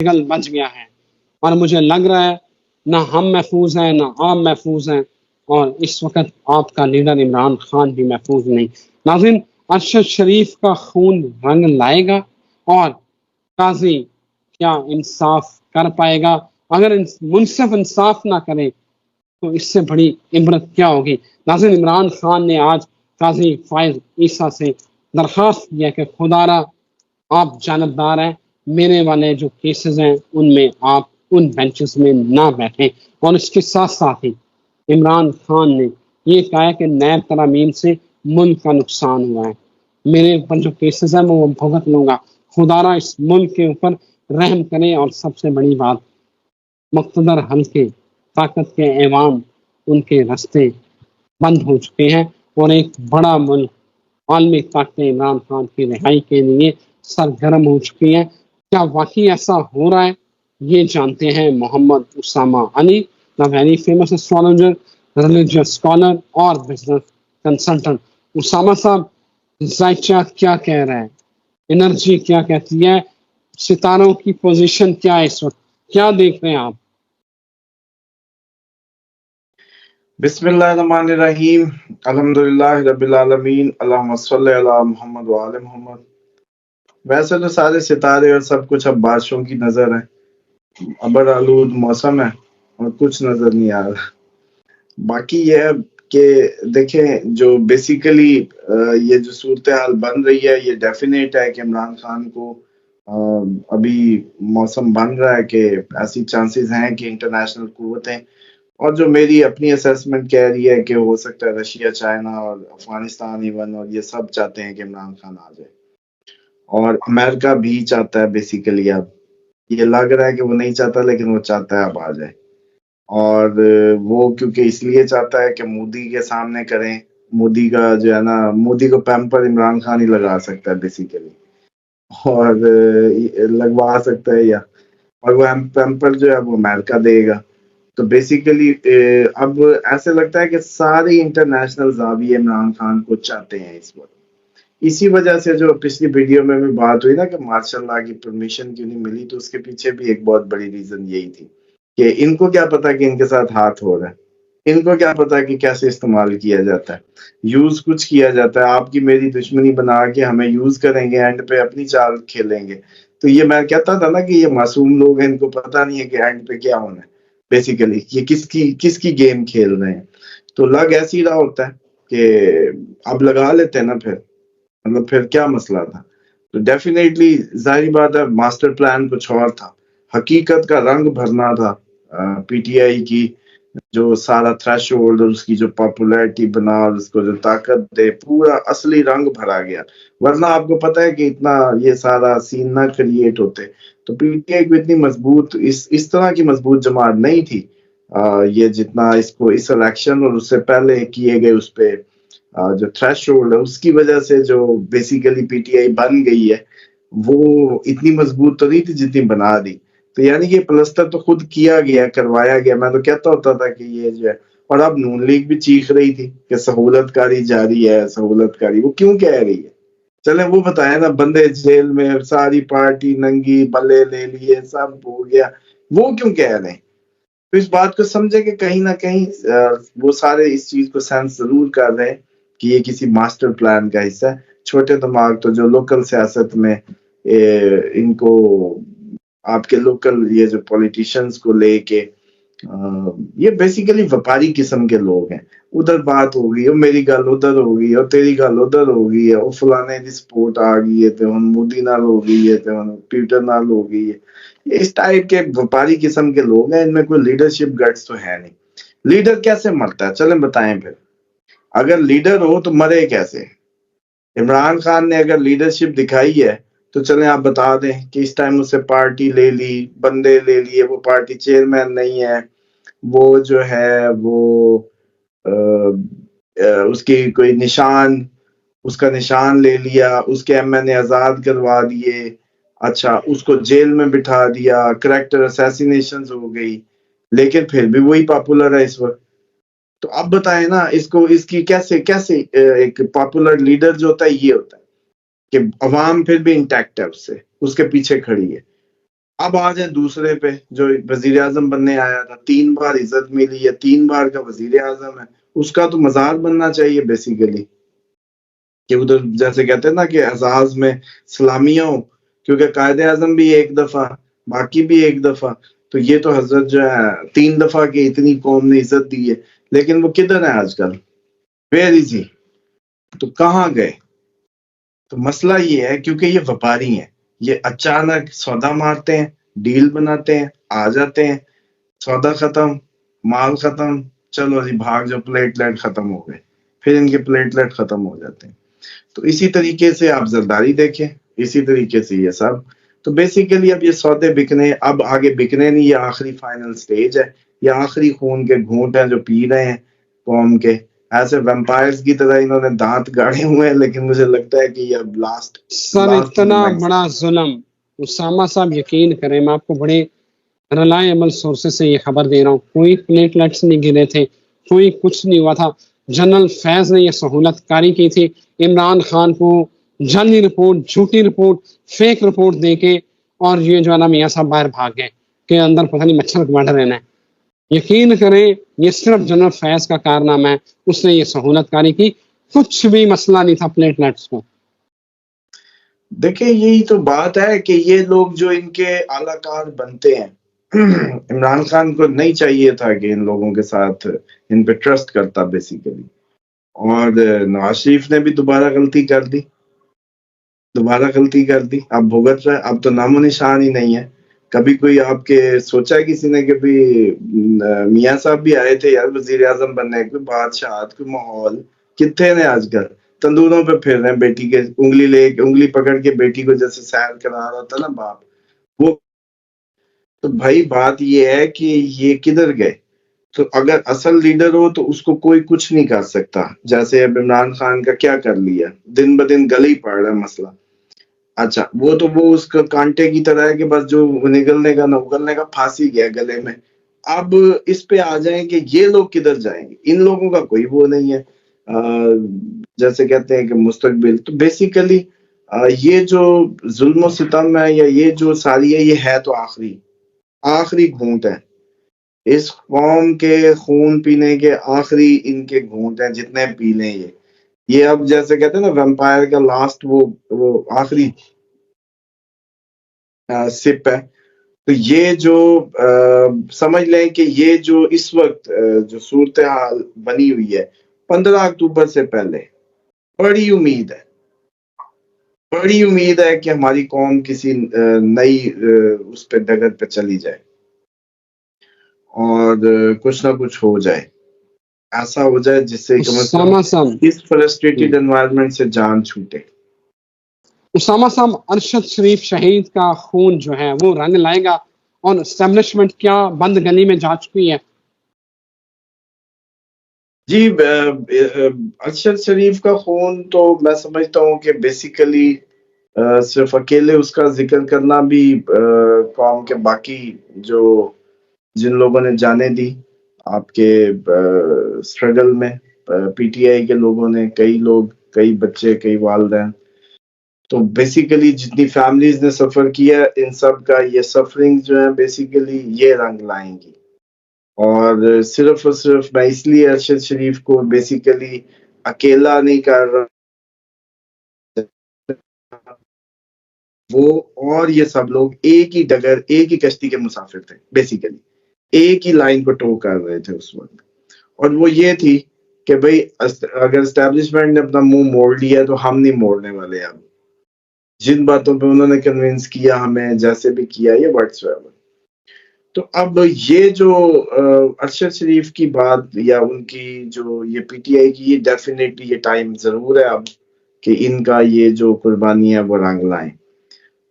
نگل بچ گیا ہے، اور مجھے لگ رہا ہے نہ ہم محفوظ ہیں نہ آپ محفوظ ہیں، اور اس وقت آپ کا لیڈر عمران خان بھی محفوظ نہیں۔ ناظرین، ارشد شریف کا خون رنگ لائے گا، اور قاضی کیا انصاف کر پائے گا؟ اگر منصف انصاف نہ کرے تو اس سے بڑی عبرت کیا ہوگی؟ ناظرین، عمران خان نے آج قاضی فائز عیسیٰ سے درخواست کیا کہ خدا را آپ جانبدار ہیں، میرے والے جو کیسز ہیں ان میں آپ ان بینچز میں نہ بیٹھیں۔ اور اس کے ساتھ ساتھ ہی عمران خان نے یہ کہا کہ نیب ترامیم سے ملک کا نقصان ہوا ہے، میرے اوپر جو کیسز ہیں میں وہ بھگت لوں گا، خدا را اس ملک کے اوپر رحم کرے۔ اور سب سے بڑی بات، مقتدر حلقے، طاقت کے ایوان، ان کے رستے بند ہو چکے ہیں، اور ایک بڑا ملک عالمی طاقتیں عمران خان کی رہائی کے لیے سرگرم ہو چکی ہیں۔ کیا واقعی ایسا ہو رہا ہے؟ یہ جانتے ہیں Muhammad Usama Ali, the very famous astrologer, religious scholar اور بزنس کنسلٹنٹ۔ اسامہ صاحب، ذائچہ کیا کہہ رہا ہے؟ انرجی کیا کہتی ہے؟ ستاروں کی پوزیشن کیا ہے اس وقت؟ کیا دیکھ رہے ہیں آپ؟ بسم اللہ الرحمن الرحیم، الحمدللہ رب العالمین، اللہم صلی علی محمد وآل محمد۔ ویسے تو سارے ستارے اور سب کچھ اب بارشوں کی نظر ہے، ابر آلود موسم ہے اور کچھ نظر نہیں آ رہا۔ باقی یہ ہے کہ دیکھیں جو بیسیکلی یہ جو صورتحال بن رہی ہے، یہ ڈیفینیٹ ہے کہ عمران خان کو ابھی موسم بن رہا ہے کہ ایسی چانسز ہیں کہ انٹرنیشنل قوتیں، اور جو میری اپنی اسیسمنٹ کہہ رہی ہے کہ ہو سکتا ہے رشیا، چائنا اور افغانستان ایون، اور یہ سب چاہتے ہیں کہ عمران خان آ جائے، اور امریکہ بھی چاہتا ہے بیسیکلی۔ اب یہ لگ رہا ہے کہ وہ نہیں چاہتا، لیکن وہ چاہتا ہے اب آ جائے، اور وہ کیونکہ اس لیے چاہتا ہے کہ مودی کے سامنے کریں، مودی کا جو ہے نا، مودی کو پیمپر عمران خان ہی لگا سکتا ہے بیسیکلی، اور لگوا سکتا ہے، یا اور وہ پیمپر جو ہے وہ امریکہ دے گا۔ تو بیسیکلی اب ایسے لگتا ہے کہ سارے انٹرنیشنل زاویے عمران خان کو چاہتے ہیں اس وقت۔ اسی وجہ سے جو پچھلی ویڈیو میں بھی بات ہوئی نا کہ مارشل لا کی پرمیشن کیوں نہیں ملی، تو اس کے پیچھے بھی ایک بہت بڑی ریزن یہی تھی کہ ان کو کیا پتا کہ ان کے ساتھ ہاتھ ہو رہا ہے، ان کو کیا پتا کہ کیسے استعمال کیا جاتا ہے، یوز کچھ کیا جاتا ہے، آپ کی میری دشمنی بنا کے ہمیں یوز کریں گے، اینڈ پہ اپنی چال کھیلیں گے۔ تو یہ میں کہتا تھا نا کہ یہ معصوم لوگ ہیں، ان کو پتا نہیں ہے کہ اینڈ پہ کیا ہونا ہے، بیسیکلی یہ کس کی گیم کھیل رہے ہیں۔ تو لگ ایسی رہا ہوتا ہے کہ اب لگا لیتے ہیں نا، پھر مطلب پھر کیا مسئلہ تھا؟ تو ڈیفینیٹلی ظاہری بات ہے ماسٹر پلان کچھ اور تھا، حقیقت کا رنگ بھرنا تھا پی ٹی آئی کی جو سارا تھریش ہولڈ، اس کی جو پاپولیرٹی بنا اور اس کو جو طاقت دے، پورا اصلی رنگ بھرا گیا۔ ورنہ آپ کو پتا ہے کہ اتنا یہ سارا سین نہ کریٹ ہوتے تو پی ٹی آئی کو اتنی مضبوط اس طرح کی مضبوط جماعت نہیں تھی یہ جتنا اس کو اس الیکشن اور اس سے پہلے کیے گئے اس پہ جو تھریش ہولڈ ہے، اس کی وجہ سے جو بیسیکلی پی ٹی آئی بن گئی ہے وہ اتنی مضبوط تو نہیں تھی جتنی بنا دی۔ تو یعنی کہ پلستر تو خود کیا گیا، کروایا گیا۔ میں تو کہتا ہوتا تھا کہ یہ جو ہے، اور اب نون لیگ بھی چیخ رہی تھی کہ سہولت کاری جاری ہے، سہولت کاری۔ وہ کیوں کہہ رہی ہے؟ چلیں وہ بتائیں نا، بندے جیل میں، ساری پارٹی ننگی، بلے لے لیے، سب ہو گیا، وہ کیوں کہہ رہے ہیں؟ تو اس بات کو سمجھے کہ کہیں نہ کہیں وہ سارے اس چیز کو سینس ضرور کر رہے ہیں کہ یہ کسی ماسٹر پلان کا حصہ ہے۔ چھوٹے دماغ تو جو لوکل سیاست میں ان کو آپ کے لوکل یہ جو پولیٹیشنز کو لے کے یہ بیسیکلی وپاری قسم کے لوگ ہیں۔ ادھر بات ہوگی اور میری گل ادھر ہوگی اور تیری گل ادھر ہوگی اور فلانے دی سپورٹ آ گئی ہے تو ہن مودی نال ہو گئی ہے تو ہن پیٹر نال ہو گئی ہے۔ اس ٹائپ کے وپاری قسم کے لوگ ہیں، ان میں کوئی لیڈرشپ گٹس تو ہے نہیں۔ لیڈر کیسے مرتا ہے؟ چلیں بتائیں پھر، اگر لیڈر ہو تو مرے کیسے؟ عمران خان نے اگر لیڈرشپ دکھائی ہے تو چلیں آپ بتا دیں کہ اس ٹائم اس سے پارٹی لے لی، بندے لے لیے، وہ پارٹی چیئرمین نہیں ہے، وہ جو ہے وہ اس کی کوئی نشان، اس کا نشان لے لیا، اس کے ایم این اے آزاد کروا دیے، اچھا اس کو جیل میں بٹھا دیا، کریکٹر اسیسینیشنز ہو گئی، لیکن پھر بھی وہی پاپولر ہے اس وقت۔ تو اب بتائیں نا اس کی کیسے ایک پاپولر لیڈر جو ہوتا ہے یہ ہوتا ہے کہ عوام پھر بھی انٹیکٹ ہے اس سے، اس کے پیچھے کھڑی ہے۔ اب آ جائیں دوسرے پہ جو وزیر اعظم بننے آیا تھا، 3 بار عزت ملی ہے، 3 بار کا وزیر اعظم ہے، اس کا تو مزار بننا چاہیے بیسیکلی، کہ ادھر جیسے کہتے ہیں نا کہ اعزاز میں سلامیاں ہوں، کیونکہ قائد اعظم بھی ایک دفعہ، باقی بھی ایک دفعہ، تو یہ تو حضرت جو ہے 3 دفعہ کی اتنی قوم نے عزت دی ہے، لیکن وہ کدھر ہے آج کل؟ ویئر از ہی؟ تو کہاں گئے؟ تو مسئلہ یہ ہے کیونکہ یہ وپاری ہیں، یہ اچانک سودا مارتے ہیں، ڈیل بناتے ہیں، آ جاتے ہیں، سودا ختم، مال ختم، چلو جی بھاگ جو پلیٹلیٹ ختم ہو گئے، پھر ان کے پلیٹلیٹ ختم ہو جاتے ہیں۔ تو اسی طریقے سے آپ زرداری دیکھیں، اسی طریقے سے یہ سب، تو بیسیکلی اب یہ سودے بکنے، اب آگے بکنے نہیں، یہ آخری فائنل سٹیج ہے، یہ آخری خون کے گھونٹ ہیں جو پی رہے ہیں قوم کے، ایسے ویمپائرز کی طرح انہوں نے دانت گاڑے ہوئے ہیں، لیکن مجھے لگتا ہے کہ یہ اب سر لاسٹ اتنا مومنٹس۔ بڑا ظلم، اسامہ صاحب یقین کریں، میں آپ کو بڑے ریلائبل سورسز سے یہ خبر دے رہا ہوں، کوئی پلیٹلیٹس نہیں گرے تھے، کوئی کچھ نہیں ہوا تھا۔ جنرل فیض نے یہ سہولت کاری کی تھی عمران خان کو جعلی رپورٹ، جھوٹی رپورٹ، فیک رپورٹ دے کے، اور یہ جو ہے نا میاں صاحب باہر بھاگ گئے کہ اندر پتہ نہیں مچھر کاٹ رہنا ہے۔ یقین کریں یہ صرف جنرل فیض کا کارنامہ ہے، اس نے یہ سہولت کاری کی، کچھ بھی مسئلہ نہیں تھا پلیٹلیٹس کو۔ دیکھیں یہی تو بات ہے کہ یہ لوگ جو ان کے اعلی کار بنتے ہیں، عمران خان کو نہیں چاہیے تھا کہ ان لوگوں کے ساتھ ان پہ ٹرسٹ کرتا بیسیکلی، اور نواز شریف نے بھی دوبارہ غلطی کر دی، اب بھگت رہا ہے، اب تو نام و نشان ہی نہیں ہے۔ کبھی کوئی آپ کے سوچا ہے کسی نے کہ بھی میاں صاحب بھی آئے تھے یار وزیر اعظم بننے، کوئی بادشاہت، کوئی ماحول کتنے نے آج کل تندوروں پہ پھر رہے ہیں، بیٹی کے انگلی پکڑ کے بیٹی کو جیسے سیر کرا رہا تھا نا باپ وہ۔ تو بھائی بات یہ ہے کہ یہ کدھر گئے؟ تو اگر اصل لیڈر ہو تو اس کو کوئی کچھ نہیں کر سکتا، جیسے اب عمران خان کا کیا کر لیا، دن بدن گلے ہی پڑ رہا ہے مسئلہ۔ اچھا وہ اس کا کانٹے کی طرح ہے کہ بس جو نگلنے کا نہ اگلنے کا پھانسی گیا گلے میں۔ اب اس پہ آ جائیں کہ یہ لوگ کدھر جائیں گے، ان لوگوں کا کوئی وہ نہیں ہے، جیسے کہتے ہیں کہ مستقبل۔ تو بیسیکلی یہ جو ظلم و ستم ہے یا یہ جو ساری ہے، یہ ہے تو آخری گھونٹ ہے اس قوم کے، خون پینے کے آخری ان کے گھونٹ ہیں، جتنے پی لیں یہ اب جیسے کہتے ہیں نا ویمپائر کا لاسٹ وہ آخری سپ ہے۔ تو یہ جو سمجھ لیں کہ یہ جو اس وقت جو صورتحال بنی ہوئی ہے 15 اکتوبر سے پہلے، بڑی امید ہے کہ ہماری قوم کسی نئی اس پہ ڈگر پہ چلی جائے اور کچھ نہ کچھ ہو جائے، ایسا ہو جائے جس سے کم از کم اسامہ صاحب، اس فرسٹریٹڈ انوائرمنٹ سے جان چھوٹے۔ اسامہ صاحب، ارشد شریف شہید کا خون جو ہے وہ رنگ لائے گا، اور اسٹیبلشمنٹ کیا بند گلی میں جا چکی ہے؟ جی ارشد شریف کا خون تو میں سمجھتا ہوں کہ بیسیکلی صرف اکیلے اس کا ذکر کرنا بھی قوم کے باقی جن لوگوں نے جانیں دی آپ کے سٹرگل میں، پی ٹی آئی کے لوگوں نے، کئی بچے، کئی والدین، تو بیسیکلی جتنی فیملیز نے سفر کیا ان سب کا یہ سفرنگ جو ہے بیسیکلی یہ رنگ لائیں گی۔ اور صرف میں اس لیے ارشد شریف کو بیسیکلی اکیلا نہیں کر رہا، وہ اور یہ سب لوگ ایک ہی ڈگر، ایک ہی کشتی کے مسافر تھے، بیسیکلی ایک ہی لائن کو ٹو کر رہے تھے اس وقت، اور وہ یہ تھی کہ بھئی اگر اسٹیبلشمنٹ نے اپنا منہ موڑ لیا تو ہم نہیں موڑنے والے۔ اب جن باتوں پہ انہوں نے کنونس کیا ہمیں، جیسے بھی کیا یہ واٹس ایور، تو اب یہ جو ارشد شریف کی بات یا ان کی جو یہ پی ٹی آئی کی، یہ ڈیفینیٹلی یہ ٹائم ضرور ہے اب کہ ان کا یہ جو قربانی ہے وہ رنگ لائیں۔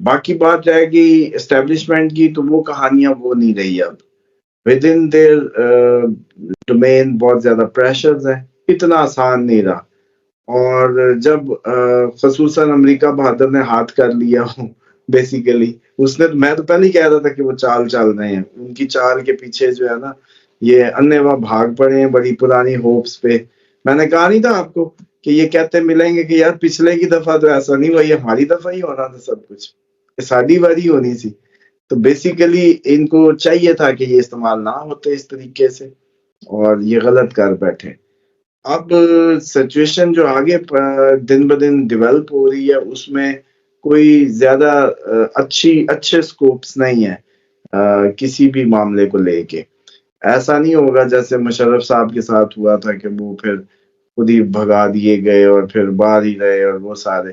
باقی بات رہے گی اسٹیبلشمنٹ کی، تو وہ کہانیاں وہ نہیں رہی اب، ود ان دیر ڈومین بہت زیادہ پریشرز ہیں، اتنا آسان نہیں رہا۔ اور جب خصوصاً امریکہ بہادر نے ہاتھ کر لیا ہوں بیسیکلی، اس نے، میں تو پہلے ہی کہہ رہا تھا کہ وہ چال رہے ہیں، ان کی چال کے پیچھے جو ہے نا یہ انیوا بھاگ پڑے ہیں بڑی پرانی ہوپس پہ۔ میں نے کہا نہیں تھا آپ کو کہ یہ کہتے ملیں گے کہ یار پچھلے کی دفعہ تو ایسا نہیں ہوا، یہ ہماری دفعہ ہی ہونا تھا سب کچھ، یہ ساری باری ہونی سی، تو بیسیکلی ان کو چاہیے تھا کہ یہ استعمال نہ ہوتے اس طریقے سے، اور یہ غلط کر بیٹھے۔ اب سچویشن جو آگے دن بدن ڈیولپ ہو رہی ہے اس میں کوئی زیادہ اچھے سکوپس نہیں ہے کسی بھی معاملے کو لے کے۔ ایسا نہیں ہوگا جیسے مشرف صاحب کے ساتھ ہوا تھا کہ وہ پھر خود ہی بھگا دیے گئے اور پھر باہر ہی رہے، اور وہ سارے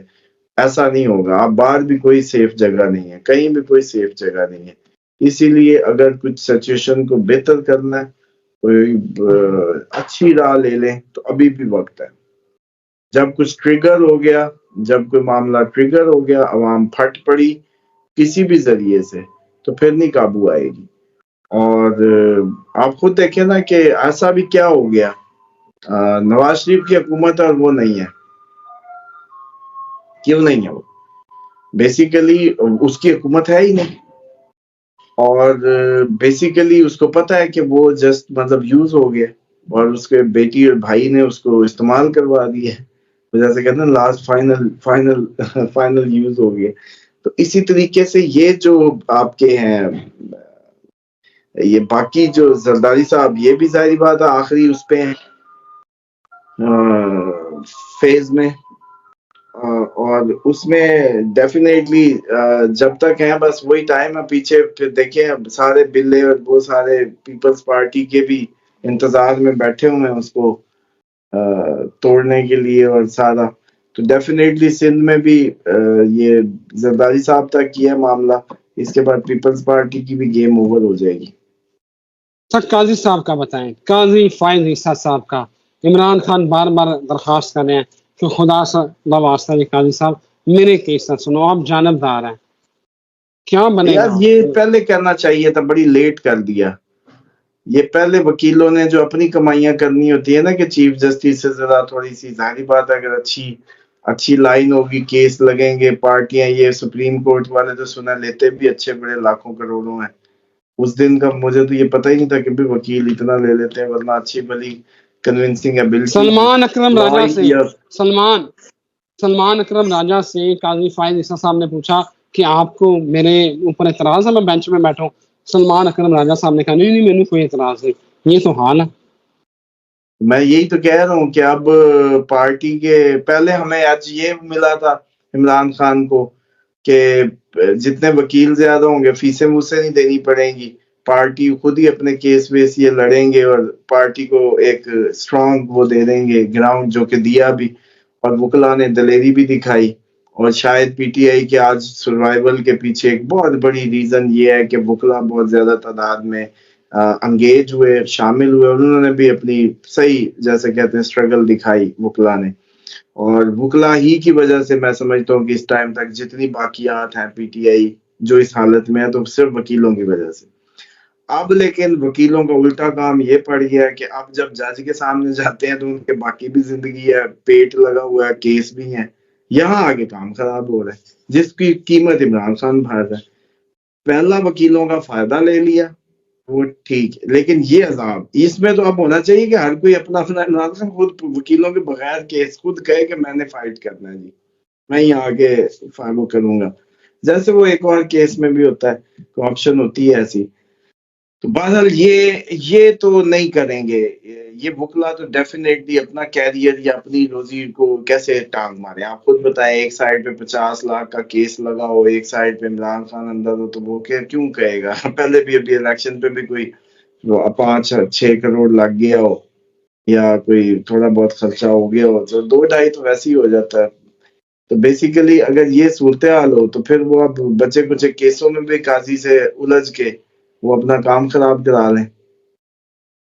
ایسا نہیں ہوگا۔ اب باہر بھی کوئی سیف جگہ نہیں ہے، کہیں بھی کوئی سیف جگہ نہیں ہے۔ اسی لیے اگر کچھ سچویشن کو بہتر کرنا ہے، کوئی اچھی راہ لے لیں تو ابھی بھی وقت ہے۔ جب کچھ ٹریگر ہو گیا، جب کوئی معاملہ ٹریگر ہو گیا، عوام پھٹ پڑی کسی بھی ذریعے سے، تو پھر نہیں قابو آئے گی۔ اور آپ خود دیکھیں نا کہ ایسا بھی کیا ہو گیا، نواز شریف کی حکومت اور وہ نہیں ہے، کیوں نہیں ہے؟ وہ بیسیکلی اس کی حکومت ہے ہی نہیں، اور بیسیکلی اس کو پتا ہے کہ وہ جسٹ مطلب یوز ہو گیا، اور اس کے بیٹی اور بھائی نے اس کو استعمال کروا دیا، جیسے کہتے ہیں لاسٹ فائنل یوز ہو گیا۔ تو اسی طریقے سے یہ جو آپ کے ہیں یہ باقی جو زرداری صاحب، یہ بھی ظاہری بات ہے آخری اس پہ ہیں فیز میں، اور اس میں ڈیفینیٹلی جب تک ہیں بس وہی ٹائم ہے۔ پیچھے پھر دیکھیں اب سارے بلے اور وہ سارے پیپلز پارٹی کے بھی انتظار میں بیٹھے ہوئے ہیں اس کو توڑنے کے لیے، اور سارا تو ڈیفینیٹلی سندھ میں بھی یہ زرداری صاحب تک یہ معاملہ، اس کے بعد پیپلز پارٹی کی بھی گیم اوور ہو جائے گی۔ سر قاضی صاحب کا بتائیں، قاضی فائز عیسیٰ صاحب کا عمران خان بار بار درخواست کر رہے ہیں کہ خدا سے واسطہ یہ قاضی صاحب میرے کیس نہ سنو، آپ جانبدار ہیں، کیا بنے یار گا؟ یہ پہلے کرنا چاہیے تھا، بڑی لیٹ کر دیا۔ یہ پہلے وکیلوں نے جو اپنی کمائیاں کرنی ہوتی ہے نا کہ چیف جسٹس سے ذرا تھوڑی سی، ظاہری بات ہے اگر اچھی لائن ہوگی، کیس لگیں گے، پارٹیاں، یہ سپریم کورٹ والے تو سنا لیتے بھی اچھے بڑے لاکھوں کروڑوں ہیں۔ اس دن کا مجھے تو یہ پتہ ہی نہیں تھا کہ بھی وکیل اتنا لے لیتے ہیں، ورنہ اچھی بلی کنونسنگ ایبلٹی سلمان اکرم لا راجہ ہی سے دیا۔ سلمان اکرم راجہ سے قاضی فائز عیسیٰ صاحب نے پوچھا کہ آپ کو میرے اوپر اعتراض ہے میں بینچ میں بیٹھوں؟ سلمان اکرم راجہ صاحب نے کہا نہیں نہیں، میرے کوئی اعتراض نہیں، یہ تو حال ہے۔ میں یہی تو کہہ رہا ہوں کہ اب پارٹی کے پہلے ہمیں آج یہ ملا تھا عمران خان کو کہ جتنے وکیل زیادہ ہوں گے فیسیں مجھ سے نہیں دینی پڑیں گی، پارٹی خود ہی اپنے کیس ویس یہ لڑیں گے، اور پارٹی کو ایک اسٹرانگ وہ دے دیں گے گراؤنڈ، جو کہ دیا بھی، اور وکلا نے دلیری بھی دکھائی۔ اور شاید پی ٹی آئی کے آج سروائیول کے پیچھے ایک بہت بڑی ریزن یہ ہے کہ وکلا بہت زیادہ تعداد میں انگیج ہوئے، شامل ہوئے، اور انہوں نے بھی اپنی صحیح جیسے کہتے ہیں اسٹرگل دکھائی وکلا نے، اور وکلا ہی کی وجہ سے میں سمجھتا ہوں کہ اس ٹائم تک جتنی باقیات ہیں پی ٹی آئی جو اس حالت میں ہے تو صرف وکیلوں کی وجہ سے۔ اب لیکن وکیلوں کا الٹا کام یہ پڑ گیا ہے کہ اب جب جج کے سامنے جاتے ہیں تو ان کے باقی بھی زندگی ہے، پیٹ لگا ہوا ہے، کیس بھی ہیں، یہاں آگے کام خراب ہو رہا ہے جس کی قیمت عمران خان بھر رہا ہے۔ پہلا وکیلوں کا فائدہ لے لیا، وہ ٹھیک ہے، لیکن یہ عذاب اس میں تو اب ہونا چاہیے کہ ہر کوئی اپنا اپنا خود وکیلوں کے بغیر کیس خود کہے کہ میں نے فائٹ کرنا ہے، جی میں یہاں آگے فائل کروں گا، جیسے وہ ایک اور کیس میں بھی ہوتا ہے، آپشن ہوتی ہے ایسی۔ تو بہرحال یہ تو نہیں کریں گے، یہ وکلا تو ڈیفینیٹلی اپنا کیریئر یا اپنی روزی کو کیسے ٹانگ مارے۔ آپ خود بتائیں، ایک سائڈ پہ 50 لاکھ کا کیس لگا ہو، ایک سائڈ پہ عمران خان اندر ہو، تو وہ کیوں کہے گا؟ پہلے بھی ابھی الیکشن پہ بھی کوئی 5-6 کروڑ لگ گیا ہو، یا کوئی تھوڑا بہت خرچہ ہو گیا ہو، تو 2-2.5 تو ویسے ہی ہو جاتا ہے۔ تو بیسیکلی اگر یہ صورتحال ہو تو پھر وہ اب بچے کچھ کیسوں میں بھی قاضی سے الجھ کے وہ اپنا کام خراب کرا لیں۔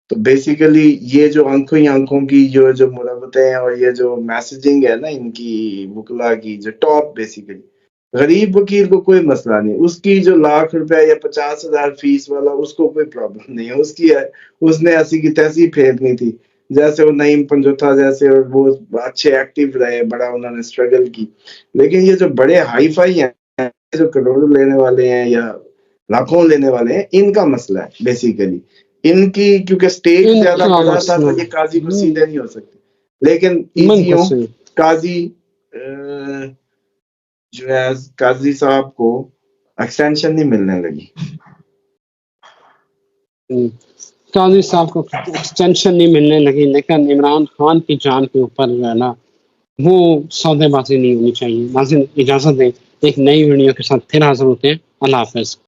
تو بیسیکلی یہ جو آنکھوں ہی آنکھوں کی جو مروتیں ہیں، اور یہ جو میسجنگ ہے نا ان کی وکلا کی، جو ٹاپ بیسیکلی غریب وکیل کو کوئی مسئلہ نہیں، اس کی جو ₹1,00,000 یا 50,000 فیس والا اس کو کوئی پرابلم نہیں ہے، اس نے ایسی کی تیسی پھیرنی تھی، جیسے وہ نعیم پنجوتھا جیسے، اور وہ اچھے ایکٹیو رہے، بڑا انہوں نے اسٹرگل کی۔ لیکن یہ جو بڑے ہائی فائی ہیں، جو کروڑوں لینے والے ہیں یا لاکھوں لینے والے ہیں، ان کا مسئلہ ہے بیسیکلی، ان کی کیونکہ سٹیج ان زیادہ کا بڑا تھا تو مسئلہ یہ قاضی کو سیدھے نہیں ہو سکتے، لیکن بالکل ایزیوں صحیح۔ قاضی جو ہے قاضی صاحب کو ایکسٹینشن نہیں ملنے لگی. قاضی صاحب کو ایکسٹینشن نہیں ملنے لگی، لیکن عمران خان کی جان کے اوپر جو ہے نا وہ سودے بازی نہیں ہونی چاہیے. ناظرین اجازت دیں، ایک نئی ویڈیو کے ساتھ پھر حاضر ہوتے ہیں. اللہ حافظ.